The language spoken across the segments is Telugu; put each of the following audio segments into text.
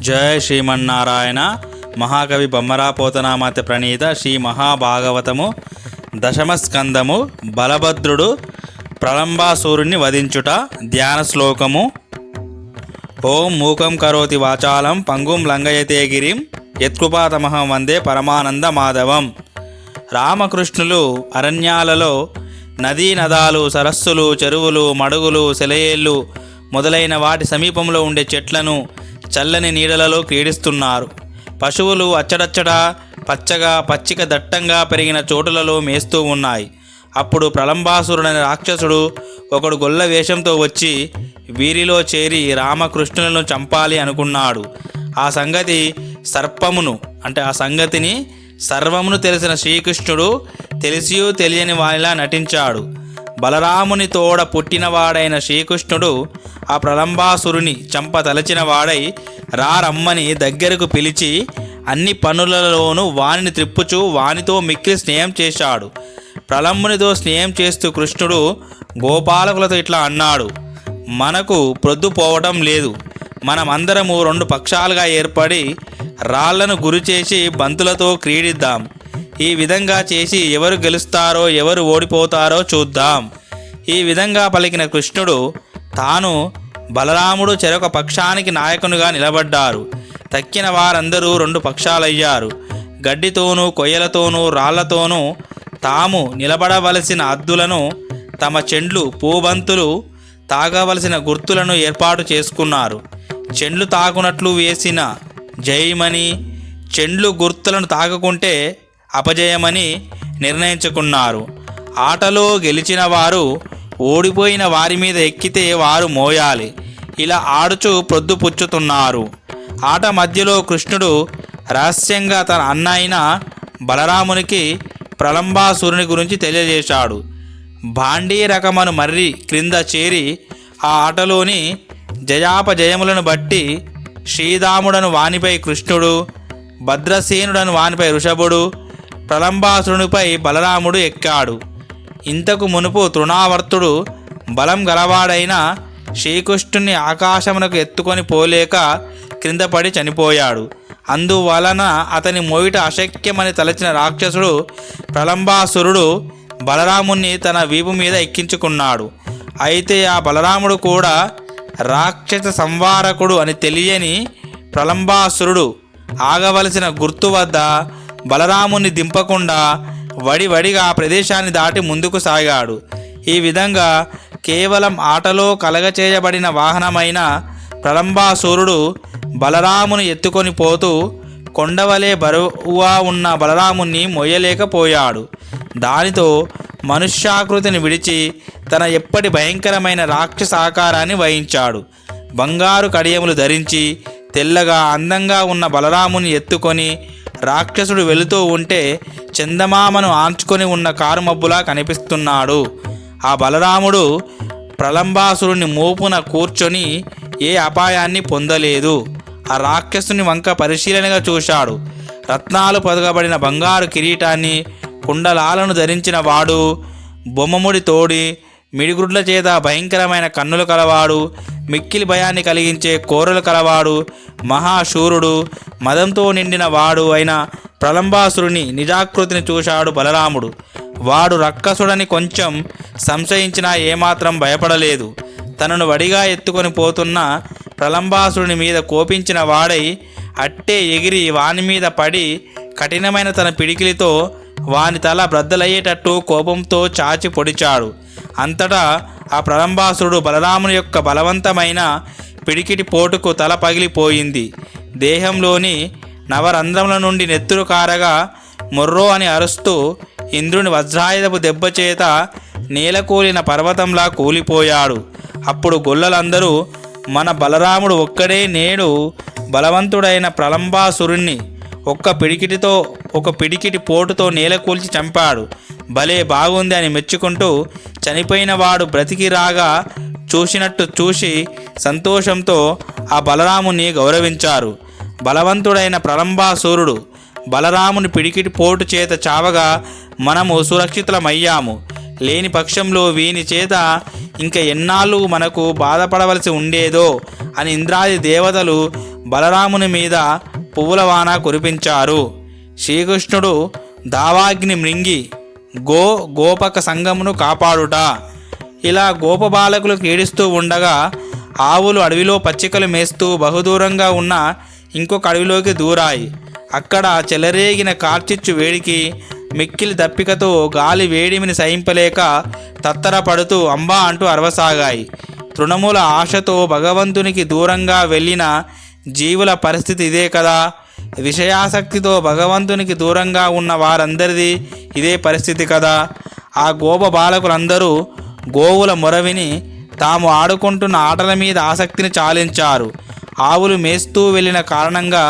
జయ శ్రీమన్నారాయణ. మహాకవి బొమ్మరా పోతనామాత్య ప్రణీత శ్రీ మహాభాగవతము దశమ స్కందము బలభద్రుడు ప్రలంబాసురుణ్ణి వధించుట. ధ్యాన శ్లోకము. ఓం మూకం కరోతి వాచాలం పంగుం లంఘయతే గిరిం యత్కృపాతమహం వందే పరమానంద మాధవం. రామకృష్ణులు అరణ్యాలలో నదీ నదాలు, సరస్సులు, చెరువులు, మడుగులు, సెలయేళ్ళు మొదలైన వాటి సమీపంలో ఉండే చెట్లను చల్లని నీడలలో క్రీడిస్తున్నారు. పశువులు అచ్చడచ్చట పచ్చగా పచ్చిక దట్టంగా పెరిగిన చోటులలో మేస్తూ ఉన్నాయి. అప్పుడు ప్రలంబాసురుడనే రాక్షసుడు ఒకడు గొల్ల వేషంతో వచ్చి వీరిలో చేరి రామకృష్ణులను చంపాలి అనుకున్నాడు. ఆ సంగతిని సర్వమును తెలిసిన శ్రీకృష్ణుడు తెలిసియూ తెలియని వానిలా నటించాడు. బలరాముని తోడ పుట్టినవాడైన శ్రీకృష్ణుడు ఆ ప్రలంబాసురుని చంప తలచిన వాడై రమ్మని దగ్గరకు పిలిచి అన్ని పనులలోనూ వానిని త్రిప్పుచూ వానితో మిక్కిలి స్నేహం చేశాడు. ప్రలంబునితో స్నేహం చేస్తూ కృష్ణుడు గోపాలకులతో ఇట్లా అన్నాడు: మనకు ప్రొద్దుపోవటం లేదు. మనమందరము 2 పక్షాలుగా ఏర్పడి రాళ్లను గురిచేసి బంతులతో క్రీడిద్దాం. ఈ విధంగా చేసి ఎవరు గెలుస్తారో ఎవరు ఓడిపోతారో చూద్దాం. ఈ విధంగా పలికిన కృష్ణుడు తాను బలరాముడు చెరొక పక్షానికి నాయకునిగా నిలబడ్డారు. తక్కిన వారందరూ 2 పక్షాలయ్యారు. గడ్డితోనూ కొయ్యలతోనూ రాళ్లతోనూ తాము నిలబడవలసిన అద్దులను, తమ చెండ్లు పూబంతులు తాగవలసిన గుర్తులను ఏర్పాటు చేసుకున్నారు. చెండ్లు తాకునట్లు వేసిన జయమని, చెండ్లు గుర్తులను తాకుకుంటే అపజయమని నిర్ణయించుకున్నారు. ఆటలో గెలిచిన వారు ఓడిపోయిన వారి మీద ఎక్కితే వారు మోయాలి. ఇలా ఆడుచూ ప్రొద్దుపుచ్చుతున్నారు. ఆట మధ్యలో కృష్ణుడు రహస్యంగా తన అన్న అయిన బలరామునికి ప్రలంబాసురుని గురించి తెలియజేశాడు. భాండీ రకమను మర్రి క్రింద చేరి ఆ ఆటలోని జయాపజయములను బట్టి శ్రీదాముడను వానిపై కృష్ణుడు, భద్రసేనుడను వానిపై వృషభుడు, ప్రలంబాసురునిపై బలరాముడు ఎక్కాడు. ఇంతకు మునుపు తృణావర్తుడు బలం గలవాడైన శ్రీకృష్ణుని ఆకాశమునకు ఎత్తుకొని పోలేక క్రింద పడి చనిపోయాడు. అందువలన అతని మోయిట అశక్యమని తలచిన రాక్షసుడు ప్రలంబాసురుడు బలరాముణ్ణి తన వీపు మీద ఎక్కించుకున్నాడు. అయితే ఆ బలరాముడు కూడా రాక్షస సంవారకుడు అని తెలియని ప్రలంబాసురుడు ఆగవలసిన గుర్తు వద్ద బలరాముని దింపకుండా వడివడిగా ఆ ప్రదేశాన్ని దాటి ముందుకు సాగాడు. ఈ విధంగా కేవలం ఆటలో కలగచేయబడిన వాహనమైన ప్రలంబాసురుడు బలరాముని ఎత్తుకొని పోతూ కొండవలే బరువుగా ఉన్న బలరాముని మొయ్యలేకపోయాడు. దానితో మనుష్యాకృతిని విడిచి తన ఎప్పటి భయంకరమైన రాక్షస ఆకారాన్ని వహించాడు. బంగారు కడియములు ధరించి తెల్లగా అందంగా ఉన్న బలరాముని ఎత్తుకొని రాక్షసుడు వెళుతూ ఉంటే చందమామను ఆంచుకొని ఉన్న కారుమబ్బులా కనిపిస్తున్నాడు. ఆ బలరాముడు ప్రలంబాసురుని మోపున కూర్చొని ఏ అపాయాన్ని పొందలేదు. ఆ రాక్షసుని వంక పరిశీలనగా చూశాడు. రత్నాలు పొదగబడిన బంగారు కిరీటాన్ని, కుండలాలను ధరించిన వాడు, బొమ్మముడి తోడి, మిడిగుడ్ల చేత భయంకరమైన కన్నులు కలవాడు, మిక్కిలి భయాన్ని కలిగించే కోరలు కలవాడు, మహాశూరుడు, మదంతో నిండిన వాడు అయిన ప్రలంబాసురుని నిజాకృతిని చూశాడు బలరాముడు. వాడు రక్కసుడని కొంచెం సంశయించినా ఏమాత్రం భయపడలేదు. తనను వడిగా ఎత్తుకొని పోతున్న ప్రలంబాసురుని మీద కోపించిన వాడై అట్టే ఎగిరి వాని మీద పడి కఠినమైన తన పిడికిలితో వాని తల బ్రద్దలయ్యేటట్టు కోపంతో చాచి పొడిచాడు. అంతటా ఆ ప్రలంబాసురుడు బలరాముని యొక్క బలవంతమైన పిడికిటి పోటుకు తల పగిలిపోయింది. దేహంలోని నవరంధ్రముల నుండి నెత్తురు కారగా మొర్రో అని అరుస్తూ ఇంద్రుని వజ్రాయుధపు దెబ్బచేత నేలకూలిన పర్వతంలా కూలిపోయాడు. అప్పుడు గొల్లలందరూ మన బలరాముడు ఒక్కడే నేడు బలవంతుడైన ప్రలంబాసురుణ్ణి ఒక పిడికిటి పోటుతో నేలకూల్చి చంపాడు. భలే బాగుంది అని మెచ్చుకుంటూ చనిపోయిన వాడు బ్రతికి రాగా చూసినట్టు చూసి సంతోషంతో ఆ బలరాముని గౌరవించారు. బలవంతుడైన ప్రలంబాసురుడు బలరాముని పిడికిటి పోటు చేత చావగా మనము సురక్షితులమయ్యాము. లేని పక్షంలో వీని చేత ఇంకా ఎన్నాళ్ళు మనకు బాధపడవలసి ఉండేదో అని ఇంద్రాది దేవతలు బలరాముని మీద పువ్వుల వాన కురిపించారు. శ్రీకృష్ణుడు దావాగ్ని మృంగి గోపక సంఘమును కాపాడుట. ఇలా గోపబాలకులు క్రీడిస్తూ ఉండగా ఆవులు అడవిలో పచ్చికలు మేస్తూ బహుదూరంగా ఉన్న ఇంకొక అడవిలోకి దూరాయి. అక్కడ చెలరేగిన కార్చిచ్చు వేడికి మిక్కిలి దప్పికతో గాలి వేడిమిని సహింపలేక తత్తరపడుతూ అంబా అంటూ అరవసాగాయి. తృణముల ఆశతో భగవంతునికి దూరంగా వెళ్ళిన జీవుల పరిస్థితి ఇదే కదా. విషయాసక్తితో భగవంతునికి దూరంగా ఉన్న వారందరిది ఇదే పరిస్థితి కదా. ఆ గోప బాలకులందరూ గోవుల మొరవిని తాము ఆడుకుంటున్న ఆటల మీద ఆసక్తిని చాలించారు. ఆవులు మేస్తూ వెళ్ళిన కారణంగా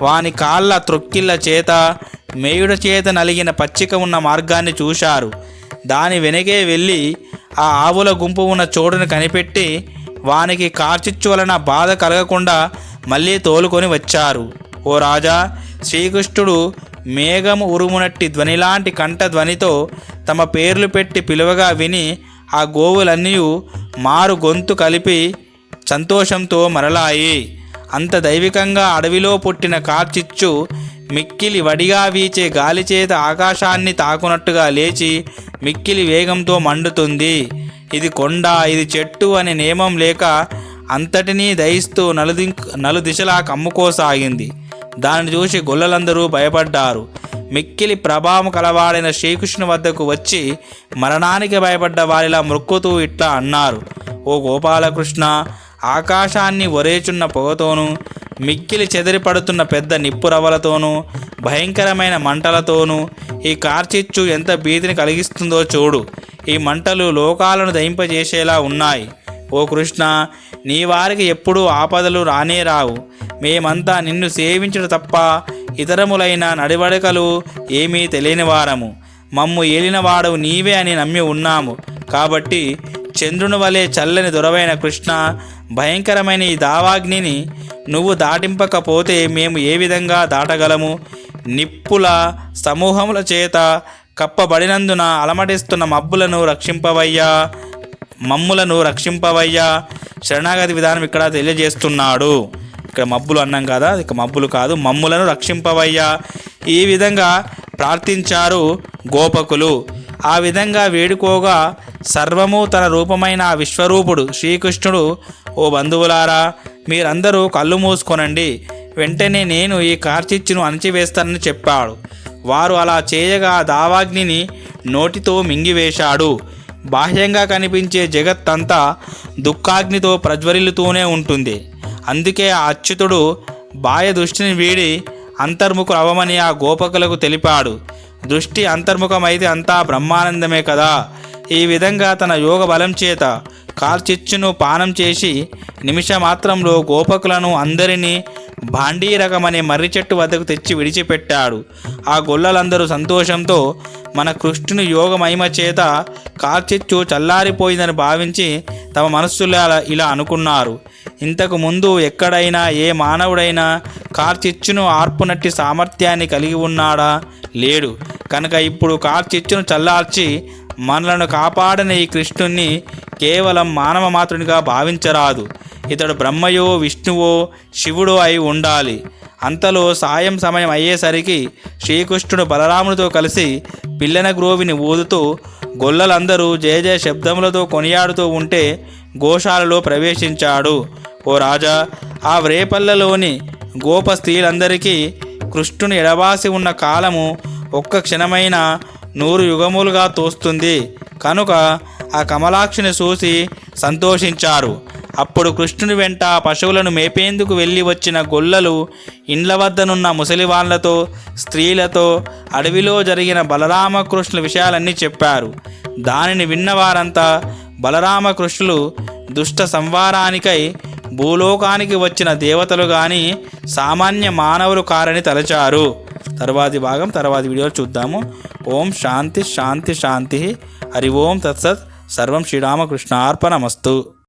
వాని కాళ్ళ త్రొక్కిళ్ళ చేత మేయుడ చేత నలిగిన పచ్చిక ఉన్న మార్గాన్ని చూశారు. దాని వెనకే వెళ్ళి ఆ ఆవుల గుంపు ఉన్న చోటును కనిపెట్టి వానికి కార్చిచ్చు వలన బాధ కలగకుండా మళ్ళీ తోలుకొని వచ్చారు. ఓ రాజా, శ్రీకృష్ణుడు మేఘము ఉరుమునట్టి ధ్వనిలాంటి కంఠ ధ్వనితో తమ పేర్లు పెట్టి పిలువగా విని ఆ గోవులన్నీ మారు గొంతు కలిపి సంతోషంతో మరలాయి. అంత దైవికంగా అడవిలో పుట్టిన కార్చిచ్చు మిక్కిలి వడిగా వీచే గాలిచేత ఆకాశాన్ని తాకునట్టుగా లేచి మిక్కిలి వేగంతో మండుతుంది. ఇది కొండ, ఇది చెట్టు అనే నియమం లేక అంతటినీ దయిస్తూ నలుదిశలా కమ్ముకోసాగింది. దానిని చూసి గొల్లలందరూ భయపడ్డారు. మిక్కిలి ప్రభావం కలవాడైన శ్రీకృష్ణు వద్దకు వచ్చి మరణానికి భయపడ్డ వారిలా మొక్కుతూ ఇట్లా అన్నారు. ఓ గోపాలకృష్ణ, ఆకాశాన్ని ఒరేచున్న పొగతోనూ మిక్కిలి చెదిరిపడుతున్న పెద్ద నిప్పురవ్వలతోనూ భయంకరమైన మంటలతోనూ ఈ కార్చిచ్చు ఎంత భీతిని కలిగిస్తుందో చూడు. ఈ మంటలు లోకాలను దహింపజేసేలా ఉన్నాయి. ఓ కృష్ణ, నీ వారికి ఎప్పుడూ ఆపదలు రానే రావు. మేమంతా నిన్ను సేవించడం తప్ప ఇతరములైన నడివడకలు ఏమీ తెలియని వారము. మమ్ము ఏలినవాడవు నీవే అని నమ్మి ఉన్నాము. కాబట్టి చంద్రుని వలె చల్లని దొరవైన కృష్ణ, భయంకరమైన ఈ దావాగ్నిని నువ్వు దాటింపకపోతే మేము ఏ విధంగా దాటగలము? నిప్పుల సమూహముల చేత కప్పబడినందున అలమటిస్తున్న మమ్ములను రక్షింపవయ్యా. శరణాగతి విధానం ఇక్కడ తెలియజేస్తున్నాడు. ఇక్కడ మబ్బులు అన్నాం కదా, ఇక మబ్బులు కాదు, మమ్ములను రక్షింపవయ్యా. ఈ విధంగా ప్రార్థించారు గోపకులు. ఆ విధంగా వేడుకోగా సర్వము తన రూపమైన ఆ విశ్వరూపుడు శ్రీకృష్ణుడు, ఓ బంధువులారా, మీరందరూ కళ్ళు మూసుకొనండి, వెంటనే నేను ఈ కార్చిచ్చును అణచివేస్తానని చెప్పాడు. వారు అలా చేయగా దావాగ్నిని నోటితో మింగివేశాడు. బాహ్యంగా కనిపించే జగత్తంతా దుఃఖాగ్నితో ప్రజ్వరిల్లుతూనే ఉంటుంది. అందుకే ఆ అచ్యుతుడు బాహ్య దృష్టిని వీడి అంతర్ముఖులు అవమని ఆ గోపకులకు తెలిపాడు. దృష్టి అంతర్ముఖమైతే అంతా బ్రహ్మానందమే కదా. ఈ విధంగా తన యోగ బలం చేత కార్చిచ్చును పానం చేసి నిమిషమాత్రంలో గోపకులను అందరినీ భాండీరకమనే మర్రి చెట్టు వద్దకు తెచ్చి విడిచిపెట్టాడు. ఆ గొల్లలందరూ సంతోషంతో మన కృష్ణుని యోగ మహిమ చేత కార్చిచ్చు చల్లారిపోయిందని భావించి తమ మనస్సులో ఇలా అనుకున్నారు. ఇంతకు ముందు ఎక్కడైనా ఏ మానవుడైనా కార్చిచ్చును ఆర్పునట్టి సామర్థ్యాన్ని కలిగి ఉన్నాడా? లేడు. కనుక ఇప్పుడు కార్చిచ్చును చల్లార్చి మనలను కాపాడని ఈ కృష్ణుణ్ణి కేవలం మానవ మాత్రునిగా భావించరాదు. ఇతడు బ్రహ్మయో విష్ణువో శివుడో అయి ఉండాలి. అంతలో సాయం సమయం అయ్యేసరికి శ్రీకృష్ణుడు బలరామునితో కలిసి పిల్లన గ్రోవిని ఊదుతూ గొల్లలందరూ జయ జయ శబ్దములతో కొనియాడుతూ ఉంటే గోశాలలో ప్రవేశించాడు. ఓ రాజా, ఆ వ్రేపల్లలోని గోప స్త్రీలందరికీ కృష్ణుని ఎడబాసి ఉన్న కాలము ఒక్క క్షణమైన 100 యుగములుగా తోస్తుంది. కనుక ఆ కమలాక్షిని చూసి సంతోషించారు. అప్పుడు కృష్ణుని వెంట పశువులను మేపేందుకు వెళ్ళి వచ్చిన గొల్లలు ఇండ్ల వద్దనున్న ముసలివాళ్లతో స్త్రీలతో అడవిలో జరిగిన బలరామకృష్ణుల విషయాలన్నీ చెప్పారు. దానిని విన్నవారంతా బలరామకృష్ణులు దుష్ట సంవారానికై భూలోకానికి వచ్చిన దేవతలు కానీ సామాన్య మానవులు కారని తలచారు. తర్వాతి వీడియోలో చూద్దాము. ఓం శాంతి శాంతి శాంతి. హరి ఓం తత్సత్. సర్వం శ్రీరామకృష్ణార్పణమస్తు.